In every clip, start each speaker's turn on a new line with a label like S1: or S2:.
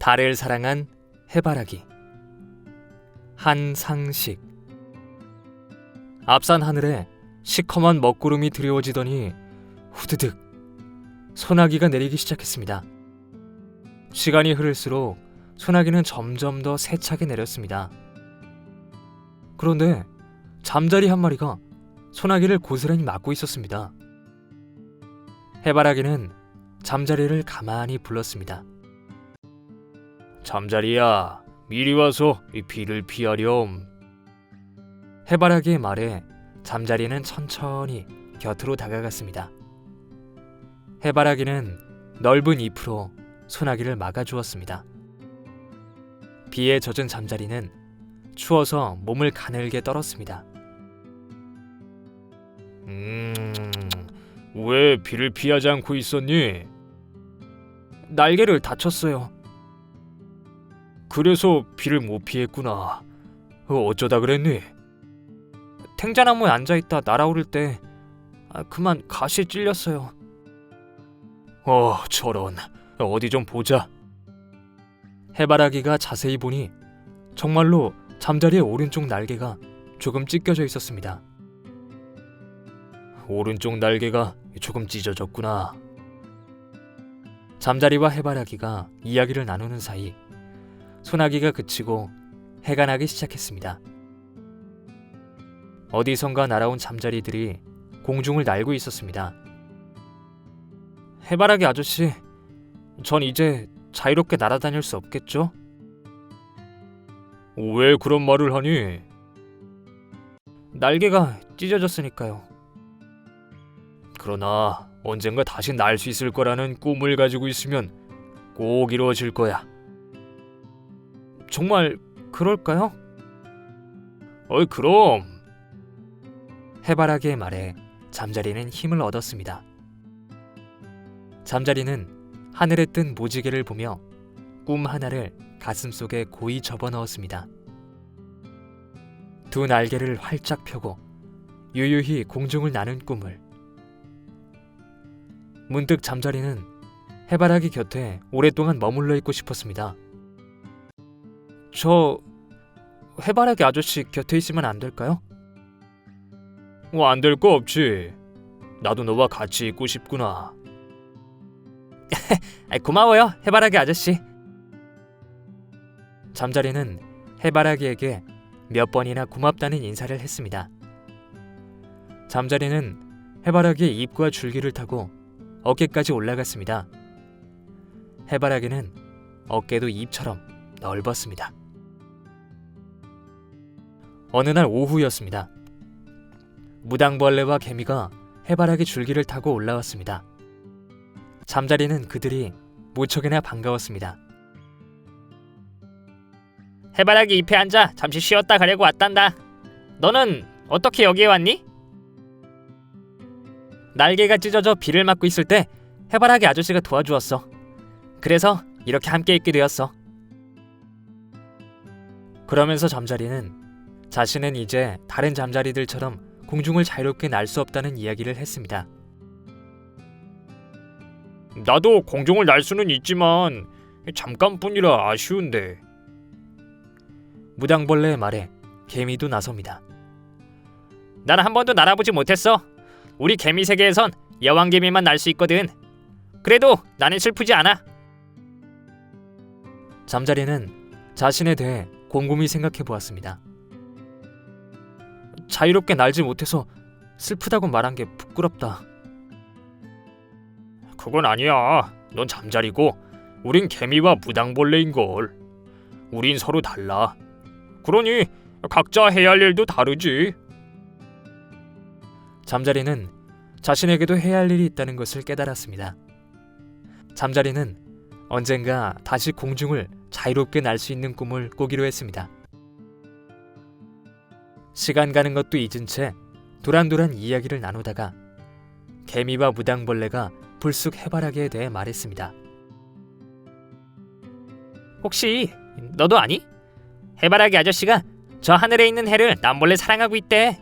S1: 달을 사랑한 해바라기. 한상식. 앞산 하늘에 시커먼 먹구름이 드리워지더니 후드득 소나기가 내리기 시작했습니다. 시간이 흐를수록 소나기는 점점 더 세차게 내렸습니다. 그런데 잠자리 한 마리가 소나기를 고스란히 막고 있었습니다. 해바라기는 잠자리를 가만히 불렀습니다. 잠자리야, 미리 와서 이 비를 피하렴. 해바라기의 말에 잠자리는 천천히 곁으로 다가갔습니다. 해바라기는 넓은 잎으로 소나기를 막아주었습니다. 비에 젖은 잠자리는 추워서 몸을 가늘게 떨었습니다.
S2: 왜 비를 피하지 않고 있었니?
S1: 날개를 다쳤어요.
S2: 그래서 비를 못 피했구나. 어쩌다 그랬니?
S1: 탱자나무에 앉아있다 날아오를 때 그만 가시에 찔렸어요.
S2: 저런. 어디 좀 보자.
S1: 해바라기가 자세히 보니 정말로 잠자리의 오른쪽 날개가 조금 찢겨져 있었습니다.
S2: 오른쪽 날개가 조금 찢어졌구나.
S1: 잠자리와 해바라기가 이야기를 나누는 사이 소나기가 그치고 해가 나기 시작했습니다. 어디선가 날아온 잠자리들이 공중을 날고 있었습니다. 해바라기 아저씨, 전 이제 자유롭게 날아다닐 수 없겠죠?
S2: 왜 그런 말을 하니?
S1: 날개가 찢어졌으니까요.
S2: 그러나 언젠가 다시 날 수 있을 거라는 꿈을 가지고 있으면 꼭 이루어질 거야.
S1: 정말 그럴까요?
S2: 그럼.
S1: 해바라기의 말에 잠자리는 힘을 얻었습니다. 잠자리는 하늘에 뜬 무지개를 보며 꿈 하나를 가슴속에 고이 접어넣었습니다. 두 날개를 활짝 펴고 유유히 공중을 나는 꿈을. 문득 잠자리는 해바라기 곁에 오랫동안 머물러 있고 싶었습니다. 저 해바라기 아저씨 곁에 있으면 안 될까요?
S2: 안 될 거 없지. 나도 너와 같이 있고 싶구나.
S1: 고마워요, 해바라기 아저씨. 잠자리는 해바라기에게 몇 번이나 고맙다는 인사를 했습니다. 잠자리는 해바라기의 잎과 줄기를 타고 어깨까지 올라갔습니다. 해바라기는 어깨도 잎처럼 넓었습니다. 어느 날 오후였습니다. 무당벌레와 개미가 해바라기 줄기를 타고 올라왔습니다. 잠자리는 그들이 무척이나 반가웠습니다. 해바라기 잎에 앉아 잠시 쉬었다 가려고 왔단다. 너는 어떻게 여기에 왔니? 날개가 찢어져 비를 맞고 있을 때 해바라기 아저씨가 도와주었어. 그래서 이렇게 함께 있게 되었어. 그러면서 잠자리는 자신은 이제 다른 잠자리들처럼 공중을 자유롭게 날 수 없다는 이야기를 했습니다.
S2: 나도 공중을 날 수는 있지만 잠깐뿐이라 아쉬운데.
S1: 무당벌레의 말에 개미도 나섭니다. 나는 한 번도 날아보지 못했어. 우리 개미 세계에선 여왕개미만 날 수 있거든. 그래도 나는 슬프지 않아. 잠자리는 자신에 대해 곰곰이 생각해 보았습니다. 자유롭게 날지 못해서 슬프다고 말한 게 부끄럽다.
S2: 그건 아니야. 넌 잠자리고 우린 개미와 무당벌레인걸. 우린 서로 달라. 그러니 각자 해야 할 일도 다르지.
S1: 잠자리는 자신에게도 해야 할 일이 있다는 것을 깨달았습니다. 잠자리는 언젠가 다시 공중을 자유롭게 날 수 있는 꿈을 꾸기로 했습니다. 시간 가는 것도 잊은 채 도란도란 이야기를 나누다가 개미와 무당벌레가 불쑥 해바라기에 대해 말했습니다. 혹시 너도 아니? 해바라기 아저씨가 저 하늘에 있는 해를 남몰래 사랑하고 있대.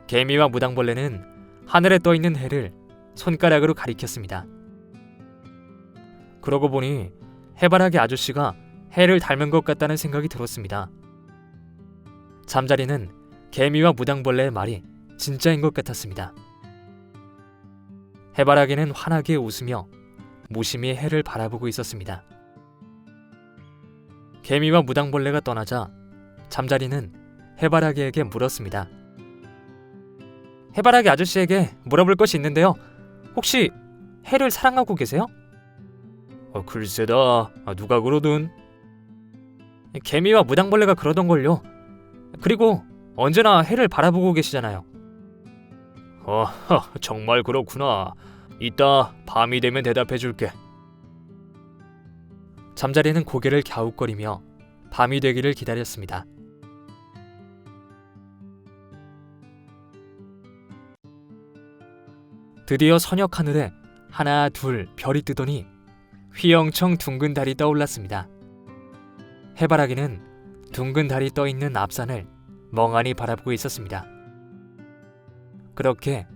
S1: 개미와 무당벌레는 하늘에 떠있는 해를 손가락으로 가리켰습니다. 그러고 보니 해바라기 아저씨가 해를 닮은 것 같다는 생각이 들었습니다. 잠자리는 개미와 무당벌레의 말이 진짜인 것 같았습니다. 해바라기는 환하게 웃으며 무심히 해를 바라보고 있었습니다. 개미와 무당벌레가 떠나자 잠자리는 해바라기에게 물었습니다. 해바라기 아저씨에게 물어볼 것이 있는데요. 혹시 해를 사랑하고 계세요?
S2: 글쎄다. 누가 그러든.
S1: 개미와 무당벌레가 그러던걸요. 그리고 언제나 해를 바라보고 계시잖아요.
S2: 정말 그렇구나. 이따 밤이 되면 대답해 줄게.
S1: 잠자리는 고개를 갸웃거리며 밤이 되기를 기다렸습니다. 드디어 저녁 하늘에 하나 둘 별이 뜨더니 휘영청 둥근 달이 떠올랐습니다. 해바라기는 둥근 달이 떠있는 앞산을 멍하니 바라보고 있었습니다. 그렇게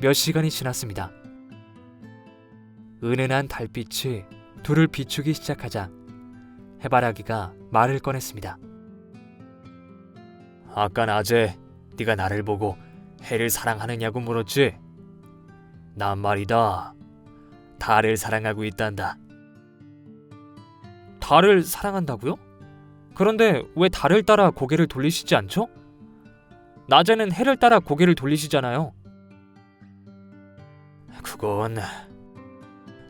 S1: 몇 시간이 지났습니다. 은은한 달빛이 둘을 비추기 시작하자 해바라기가 말을 꺼냈습니다.
S2: 아까 낮에 네가 나를 보고 해를 사랑하느냐고 물었지? 난 말이다. 달을 사랑하고 있단다.
S1: 달을 사랑한다고요? 그런데 왜 달을 따라 고개를 돌리시지 않죠? 낮에는 해를 따라 고개를 돌리시잖아요.
S2: 그건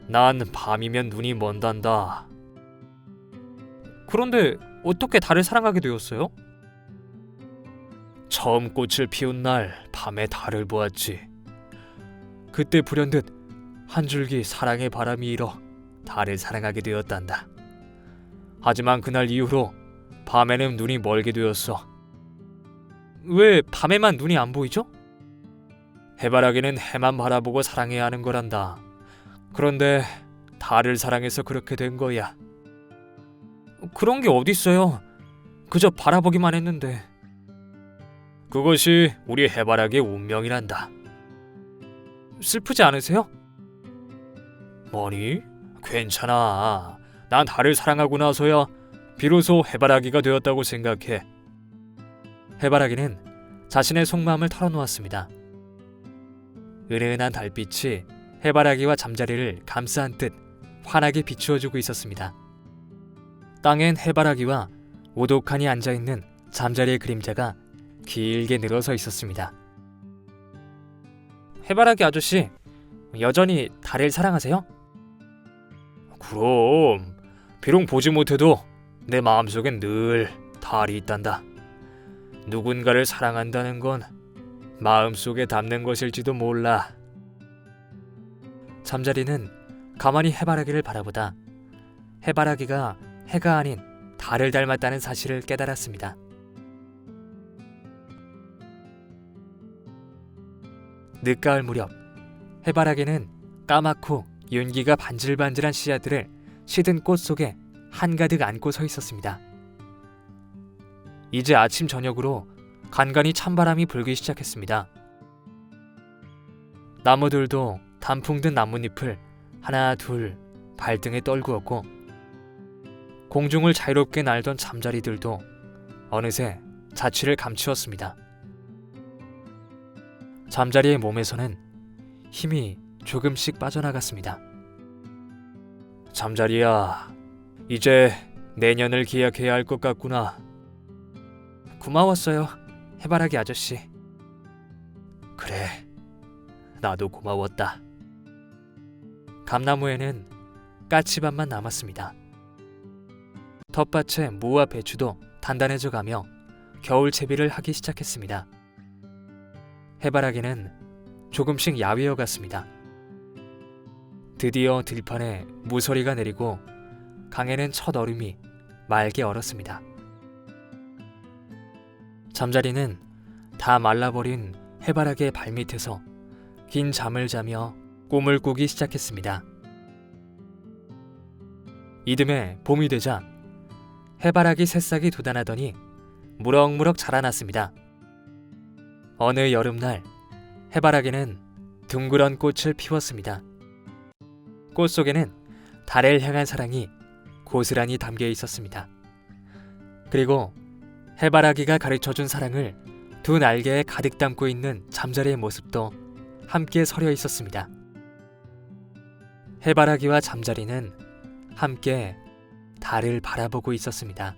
S2: 난 밤이면 눈이 먼단다.
S1: 그런데 어떻게 달을 사랑하게 되었어요?
S2: 처음 꽃을 피운 날 밤에 달을 보았지.
S1: 그때 불현듯
S2: 한 줄기 사랑의 바람이 일어 달을 사랑하게 되었단다. 하지만 그날 이후로 밤에는 눈이 멀게 되었어.
S1: 왜 밤에만 눈이 안 보이죠?
S2: 해바라기는 해만 바라보고 사랑해야 하는 거란다. 그런데 달을 사랑해서 그렇게 된 거야.
S1: 그런 게 어딨어요. 그저 바라보기만 했는데.
S2: 그것이 우리 해바라기의 운명이란다.
S1: 슬프지 않으세요?
S2: 뭐니? 괜찮아. 난 달을 사랑하고 나서야 비로소 해바라기가 되었다고 생각해.
S1: 해바라기는 자신의 속마음을 털어놓았습니다. 은은한 달빛이 해바라기와 잠자리를 감싸한 듯 환하게 비추어주고 있었습니다. 땅엔 해바라기와 오독하니 앉아있는 잠자리의 그림자가 길게 늘어서 있었습니다. 해바라기 아저씨, 여전히 달을 사랑하세요?
S2: 그럼 비록 보지 못해도 내 마음속엔 늘 달이 있단다. 누군가를 사랑한다는 건 마음속에 담는 것일지도 몰라.
S1: 잠자리는 가만히 해바라기를 바라보다 해바라기가 해가 아닌 달을 닮았다는 사실을 깨달았습니다. 늦가을 무렵 해바라기는 까맣고 윤기가 반질반질한 씨앗들을 시든 꽃 속에 한가득 안고 서 있었습니다. 이제 아침 저녁으로 간간히 찬바람이 불기 시작했습니다. 나무들도 단풍 든 나뭇잎을 하나 둘 발등에 떨구었고 공중을 자유롭게 날던 잠자리들도 어느새 자취를 감추었습니다. 잠자리의 몸에서는 힘이 조금씩 빠져나갔습니다.
S2: 잠자리야, 이제 내년을 기약해야 할 것 같구나.
S1: 고마웠어요, 해바라기 아저씨.
S2: 그래, 나도 고마웠다.
S1: 감나무에는 까치밥만 남았습니다. 텃밭의 무와 배추도 단단해져 가며 겨울 채비를 하기 시작했습니다. 해바라기는 조금씩 야위어 갔습니다. 드디어 들판에 무서리가 내리고 강에는 첫 얼음이 맑게 얼었습니다. 잠자리는 다 말라버린 해바라기의 발밑에서 긴 잠을 자며 꿈을 꾸기 시작했습니다. 이듬해 봄이 되자 해바라기 새싹이 돋아나더니 무럭무럭 자라났습니다. 어느 여름날 해바라기는 둥그런 꽃을 피웠습니다. 꽃 속에는 달을 향한 사랑이 고스란히 담겨 있었습니다. 그리고 해바라기가 가르쳐준 사랑을 두 날개에 가득 담고 있는 잠자리의 모습도 함께 서려 있었습니다. 해바라기와 잠자리는 함께 달을 바라보고 있었습니다.